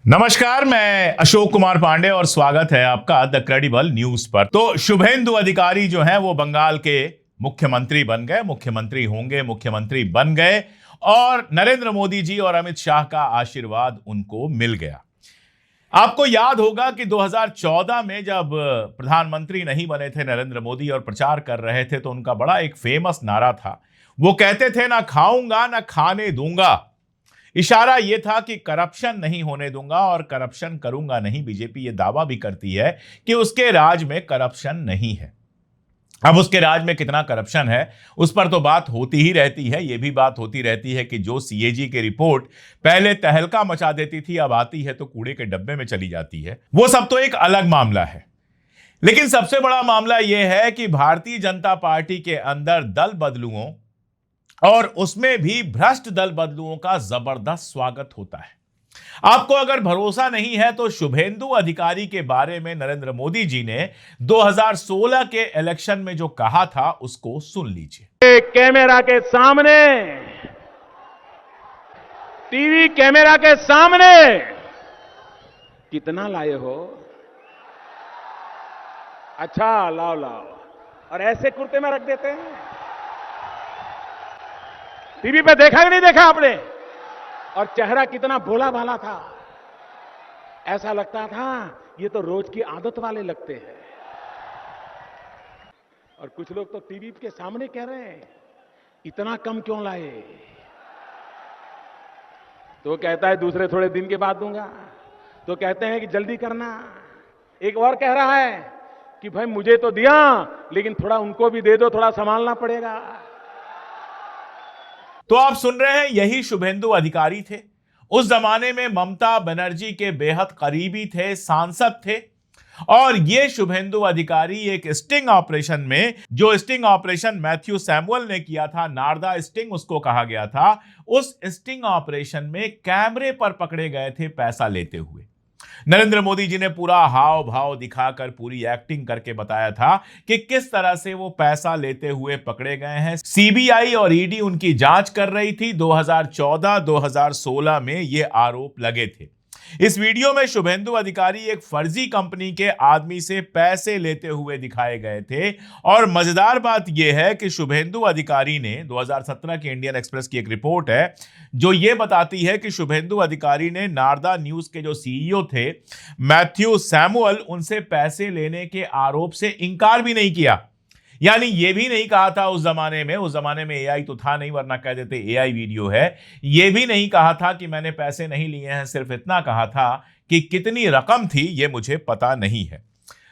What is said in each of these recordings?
नमस्कार, मैं अशोक कुमार पांडे और स्वागत है आपका द क्रेडिबल न्यूज पर। तो शुभेंदु अधिकारी जो हैं वो बंगाल के मुख्यमंत्री बन गए, मुख्यमंत्री होंगे, मुख्यमंत्री बन गए और नरेंद्र मोदी जी और अमित शाह का आशीर्वाद उनको मिल गया। आपको याद होगा कि 2014 में जब प्रधानमंत्री नहीं बने थे नरेंद्र मोदी और प्रचार कर रहे थे तो उनका बड़ा एक फेमस नारा था। वो कहते थे, ना खाऊंगा ना खाने दूंगा। इशारा यह था कि करप्शन नहीं होने दूंगा और करप्शन करूंगा नहीं। बीजेपी यह दावा भी करती है कि उसके राज में करप्शन नहीं है। अब उसके राज में कितना करप्शन है उस पर तो बात होती ही रहती है। यह भी बात होती रहती है कि जो सीएजी की रिपोर्ट पहले तहलका मचा देती थी अब आती है तो कूड़े के डब्बे में चली जाती है। वो सब तो एक अलग मामला है, लेकिन सबसे बड़ा मामला यह है कि भारतीय जनता पार्टी के अंदर दल बदलुओं और उसमें भी भ्रष्ट दल बदलुओं का जबरदस्त स्वागत होता है। आपको अगर भरोसा नहीं है तो शुभेंदु अधिकारी के बारे में नरेंद्र मोदी जी ने 2016 के इलेक्शन में जो कहा था उसको सुन लीजिए। कैमरा के सामने, टीवी कैमरा के सामने कितना लाए हो? अच्छा, लाओ लाओ। और ऐसे कुर्ते में रख देते हैं। टीवी पे देखा कि नहीं देखा आपने? और चेहरा कितना भोला भाला था। ऐसा लगता था ये तो रोज की आदत वाले लगते हैं। और कुछ लोग तो टीवी के सामने कह रहे हैं इतना कम क्यों लाए? तो कहता है दूसरे थोड़े दिन के बाद दूंगा, तो कहते हैं कि जल्दी करना। एक और कह रहा है कि भाई मुझे तो दिया लेकिन थोड़ा उनको भी दे दो, थोड़ा संभालना पड़ेगा। तो आप सुन रहे हैं, यही शुभेंदु अधिकारी थे। उस जमाने में ममता बनर्जी के बेहद करीबी थे, सांसद थे। और ये शुभेंदु अधिकारी एक स्टिंग ऑपरेशन में, जो स्टिंग ऑपरेशन मैथ्यू सैमुअल ने किया था, नारदा स्टिंग उसको कहा गया था, उस स्टिंग ऑपरेशन में कैमरे पर पकड़े गए थे पैसा लेते हुए। नरेंद्र मोदी जी ने पूरा हाव भाव दिखाकर, पूरी एक्टिंग करके बताया था कि किस तरह से वो पैसा लेते हुए पकड़े गए हैं। सीबीआई और ईडी उनकी जांच कर रही थी। 2014-2016 में ये आरोप लगे थे। इस वीडियो में शुभेंदु अधिकारी एक फर्जी कंपनी के आदमी से पैसे लेते हुए दिखाए गए थे। और मजेदार बात यह है कि शुभेंदु अधिकारी ने 2017 की इंडियन एक्सप्रेस की एक रिपोर्ट है जो यह बताती है कि शुभेंदु अधिकारी ने नारदा न्यूज के जो सीईओ थे मैथ्यू सैमुअल, उनसे पैसे लेने के आरोप से इंकार भी नहीं किया। यानी यह भी नहीं कहा था उस जमाने में एआई तो था नहीं, वरना कह देते एआई वीडियो है। यह भी नहीं कहा था कि मैंने पैसे नहीं लिए हैं, सिर्फ इतना कहा था कि कितनी रकम थी यह मुझे पता नहीं है।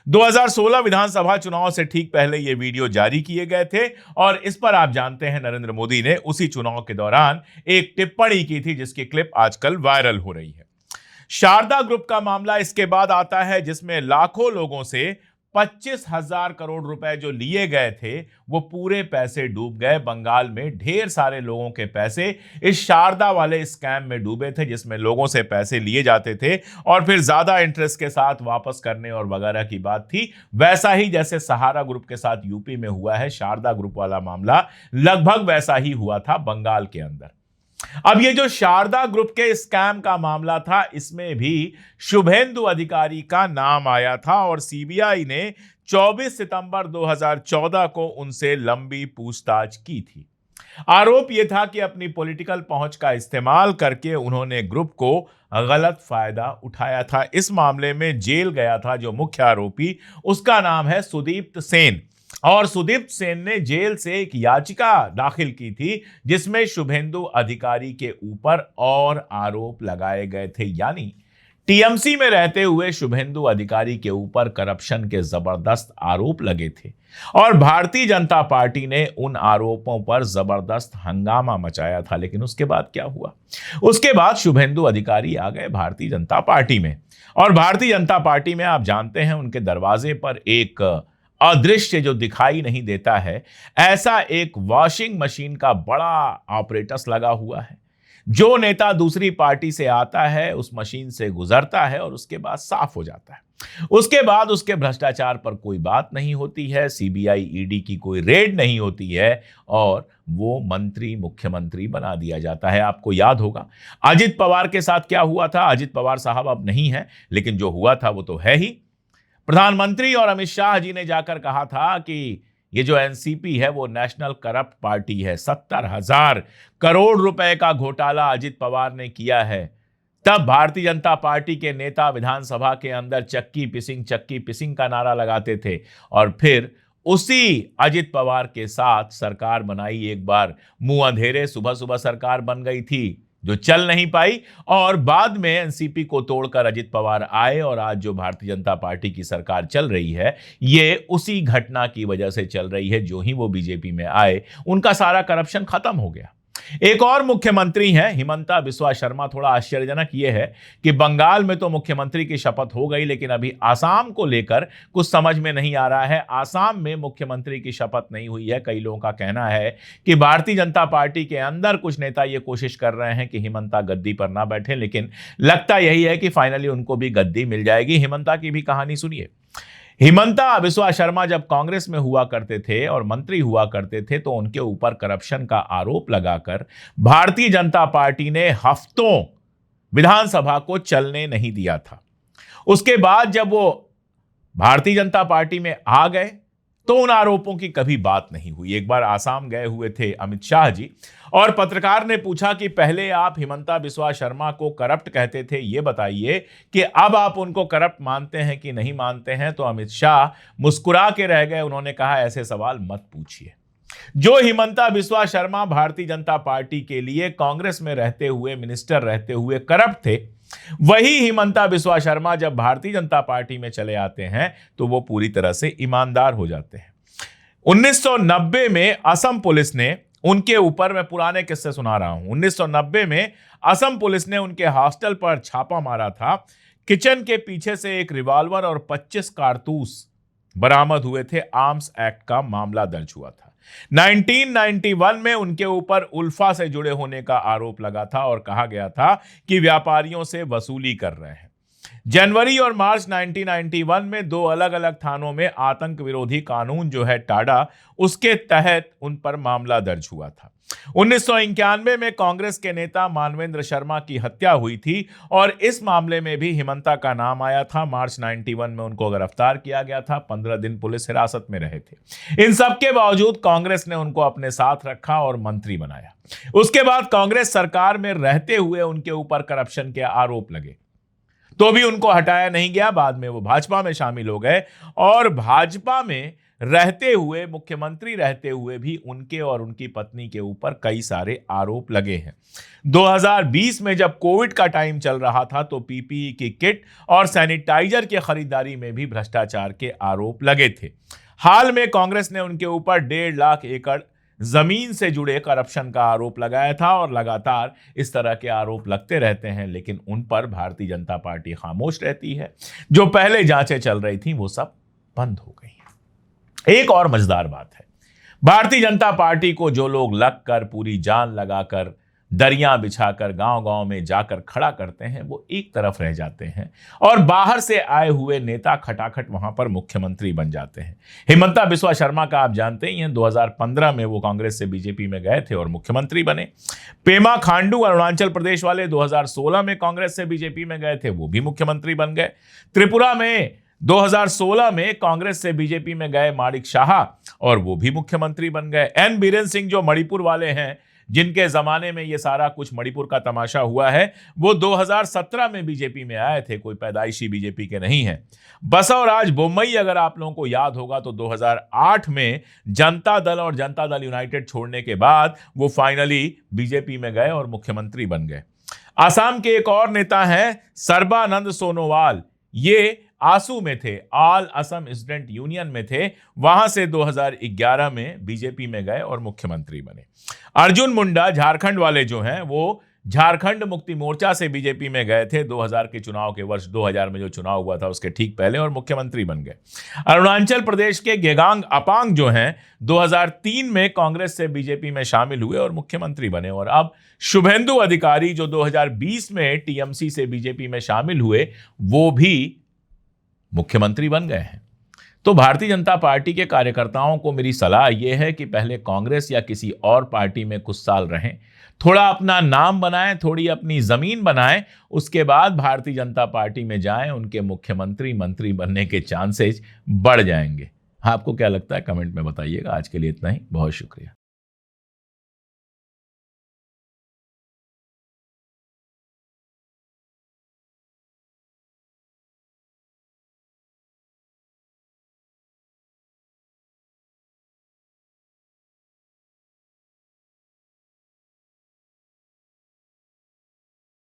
2016 विधानसभा चुनाव से ठीक पहले यह वीडियो जारी किए गए थे और इस पर आप जानते हैं नरेंद्र मोदी ने उसी चुनाव के दौरान एक टिप्पणी की थी जिसकी क्लिप आजकल वायरल हो रही है। शारदा ग्रुप का मामला इसके बाद आता है जिसमें लाखों लोगों से 25,000 करोड़ रुपए जो लिए गए थे वो पूरे पैसे डूब गए। बंगाल में ढेर सारे लोगों के पैसे इस शारदा वाले स्कैम में डूबे थे, जिसमें लोगों से पैसे लिए जाते थे और फिर ज्यादा इंटरेस्ट के साथ वापस करने और वगैरह की बात थी। वैसा ही जैसे सहारा ग्रुप के साथ यूपी में हुआ है, शारदा ग्रुप वाला मामला लगभग वैसा ही हुआ था बंगाल के अंदर। अब ये जो शारदा ग्रुप के स्कैम का मामला था इसमें भी शुभेंदु अधिकारी का नाम आया था और सीबीआई ने 24 सितंबर 2014 को उनसे लंबी पूछताछ की थी। आरोप यह था कि अपनी पॉलिटिकल पहुंच का इस्तेमाल करके उन्होंने ग्रुप को गलत फायदा उठाया था। इस मामले में जेल गया था जो मुख्य आरोपी, उसका नाम है सुदीप्त सेन। और सुदीप्त सेन ने जेल से एक याचिका दाखिल की थी जिसमें शुभेंदु अधिकारी के ऊपर और आरोप लगाए गए थे। यानी टीएमसी में रहते हुए शुभेंदु अधिकारी के ऊपर करप्शन के जबरदस्त आरोप लगे थे और भारतीय जनता पार्टी ने उन आरोपों पर जबरदस्त हंगामा मचाया था। लेकिन उसके बाद क्या हुआ? उसके बाद शुभेंदु अधिकारी आ गए भारतीय जनता पार्टी में और भारतीय जनता पार्टी में आप जानते हैं उनके दरवाजे पर एक अदृश्य जो दिखाई नहीं देता है, ऐसा एक वॉशिंग मशीन का बड़ा ऑपरेटस लगा हुआ है। जो नेता दूसरी पार्टी से आता है उस मशीन से गुजरता है और उसके बाद साफ हो जाता है। उसके बाद उसके भ्रष्टाचार पर कोई बात नहीं होती है, सीबीआई ईडी की कोई रेड नहीं होती है और वो मंत्री मुख्यमंत्री बना दिया जाता है। आपको याद होगा अजित पवार के साथ क्या हुआ था। अजित पवार साहब अब नहीं है, लेकिन जो हुआ था वो तो है ही। प्रधानमंत्री और अमित शाह जी ने जाकर कहा था कि ये जो एनसीपी है वो नेशनल करप्ट पार्टी है। 70,000 करोड़ रुपए का घोटाला अजित पवार ने किया है। तब भारतीय जनता पार्टी के नेता विधानसभा के अंदर चक्की पिसिंग का नारा लगाते थे और फिर उसी अजित पवार के साथ सरकार बनाई। एक बार मुंह अंधेरे सुबह सुबह सरकार बन गई थी जो चल नहीं पाई और बाद में एनसीपी को तोड़कर अजित पवार आए और आज जो भारतीय जनता पार्टी की सरकार चल रही है ये उसी घटना की वजह से चल रही है। जो ही वो बीजेपी में आए उनका सारा करप्शन खत्म हो गया। एक और मुख्यमंत्री हैं हिमंता बिस्वा शर्मा। थोड़ा आश्चर्यजनक यह है कि बंगाल में तो मुख्यमंत्री की शपथ हो गई, लेकिन अभी आसाम को लेकर कुछ समझ में नहीं आ रहा है। आसाम में मुख्यमंत्री की शपथ नहीं हुई है। कई लोगों का कहना है कि भारतीय जनता पार्टी के अंदर कुछ नेता ये कोशिश कर रहे हैं कि हिमंता गद्दी पर ना बैठे, लेकिन लगता यही है कि फाइनली उनको भी गद्दी मिल जाएगी। हिमंता की भी कहानी सुनिए। हिमंता बिस्वा शर्मा जब कांग्रेस में हुआ करते थे और मंत्री हुआ करते थे तो उनके ऊपर करप्शन का आरोप लगाकर भारतीय जनता पार्टी ने हफ्तों विधानसभा को चलने नहीं दिया था। उसके बाद जब वो भारतीय जनता पार्टी में आ गए तो उन आरोपों की कभी बात नहीं हुई। एक बार आसाम गए हुए थे अमित शाह जी और पत्रकार ने पूछा कि पहले आप हिमंता बिस्वा शर्मा को करप्ट कहते थे, ये बताइए कि अब आप उनको करप्ट मानते हैं कि नहीं मानते हैं। तो अमित शाह मुस्कुरा के रह गए। उन्होंने कहा ऐसे सवाल मत पूछिए। जो हिमंता बिस्वा शर्मा भारतीय जनता पार्टी के लिए कांग्रेस में रहते हुए मिनिस्टर रहते हुए करप्ट थे, वही हिमंता बिस्वा शर्मा जब भारतीय जनता पार्टी में चले आते हैं तो वो पूरी तरह से ईमानदार हो जाते हैं। 1990 में असम पुलिस ने उनके ऊपर, मैं पुराने किस्से सुना रहा हूं, 1990 में असम पुलिस ने उनके हॉस्टल पर छापा मारा था। किचन के पीछे से एक रिवॉल्वर और 25 कारतूस बरामद हुए थे। आर्म्स एक्ट का मामला दर्ज हुआ था। 1991 में उनके ऊपर उल्फा से जुड़े होने का आरोप लगा था और कहा गया था कि व्यापारियों से वसूली कर रहे हैं। जनवरी और मार्च 1991 में दो अलग अलग थानों में आतंक विरोधी कानून जो है टाडा, उसके तहत उन पर मामला दर्ज हुआ था। 1991 में कांग्रेस के नेता मानवेंद्र शर्मा की हत्या हुई थी और इस मामले में भी हिमंता का नाम आया था। मार्च 91 में उनको गिरफ्तार किया गया था। 15 दिन पुलिस हिरासत में रहे थे। इन सब के बावजूद कांग्रेस ने उनको अपने साथ रखा और मंत्री बनाया। उसके बाद कांग्रेस सरकार में रहते हुए उनके ऊपर करप्शन के आरोप लगे तो भी उनको हटाया नहीं गया। बाद में वो भाजपा में शामिल हो गए और भाजपा में रहते हुए, मुख्यमंत्री रहते हुए भी उनके और उनकी पत्नी के ऊपर कई सारे आरोप लगे हैं। 2020 में जब कोविड का टाइम चल रहा था तो पीपीई की किट और सैनिटाइजर की खरीदारी में भी भ्रष्टाचार के आरोप लगे थे। हाल में कांग्रेस ने उनके ऊपर 1.5 लाख एकड़ जमीन से जुड़े करप्शन का आरोप लगाया था और लगातार इस तरह के आरोप लगते रहते हैं, लेकिन उन पर भारतीय जनता पार्टी खामोश रहती है। जो पहले जांचें चल रही थी वो सब बंद हो गई हैं। एक और मजेदार बात है, भारतीय जनता पार्टी को जो लोग लगकर, पूरी जान लगाकर, दरियां बिछाकर गांव-गांव में जाकर खड़ा करते हैं वो एक तरफ रह जाते हैं और बाहर से आए हुए नेता खटाखट वहां पर मुख्यमंत्री बन जाते हैं। हिमंता बिस्वा शर्मा का आप जानते ही हैं, 2015 में वो कांग्रेस से बीजेपी में गए थे और मुख्यमंत्री बने। पेमा खांडू अरुणाचल प्रदेश वाले 2016 में कांग्रेस से बीजेपी में गए थे, वो भी मुख्यमंत्री बन गए। त्रिपुरा में 2016 में कांग्रेस से बीजेपी में गए माणिक शाह और वो भी मुख्यमंत्री बन गए। एन बीरेन सिंह जो मणिपुर वाले हैं, जिनके जमाने में ये सारा कुछ मणिपुर का तमाशा हुआ है, वो 2017 में बीजेपी में आए थे, कोई पैदाइशी बीजेपी के नहीं है। बसवराज बोम्मई अगर आप लोगों को याद होगा तो 2008 में जनता दल और जनता दल यूनाइटेड छोड़ने के बाद वो फाइनली बीजेपी में गए और मुख्यमंत्री बन गए। आसाम के एक और नेता हैं सर्बानंद सोनोवाल, ये आसू में थे, ऑल असम स्टूडेंट यूनियन में थे, वहां से 2011 में बीजेपी में गए और मुख्यमंत्री बने। अर्जुन मुंडा झारखंड वाले जो हैं वो झारखंड मुक्ति मोर्चा से बीजेपी में गए थे 2000 के चुनाव के वर्ष 2000 में जो चुनाव हुआ था उसके ठीक पहले, और मुख्यमंत्री बन गए। अरुणाचल प्रदेश के गेगांग अपांग जो हैं 2003 में कांग्रेस से बीजेपी में शामिल हुए और मुख्यमंत्री बने। और अब शुभेंदु अधिकारी जो 2020 में टीएमसी से बीजेपी में शामिल हुए वो भी मुख्यमंत्री बन गए हैं। तो भारतीय जनता पार्टी के कार्यकर्ताओं को मेरी सलाह यह है कि पहले कांग्रेस या किसी और पार्टी में कुछ साल रहें, थोड़ा अपना नाम बनाएं, थोड़ी अपनी जमीन बनाएं, उसके बाद भारतीय जनता पार्टी में जाएं, उनके मुख्यमंत्री मंत्री बनने के चांसेस बढ़ जाएंगे। आपको क्या लगता है कमेंट में बताइएगा। आज के लिए इतना ही, बहुत शुक्रिया।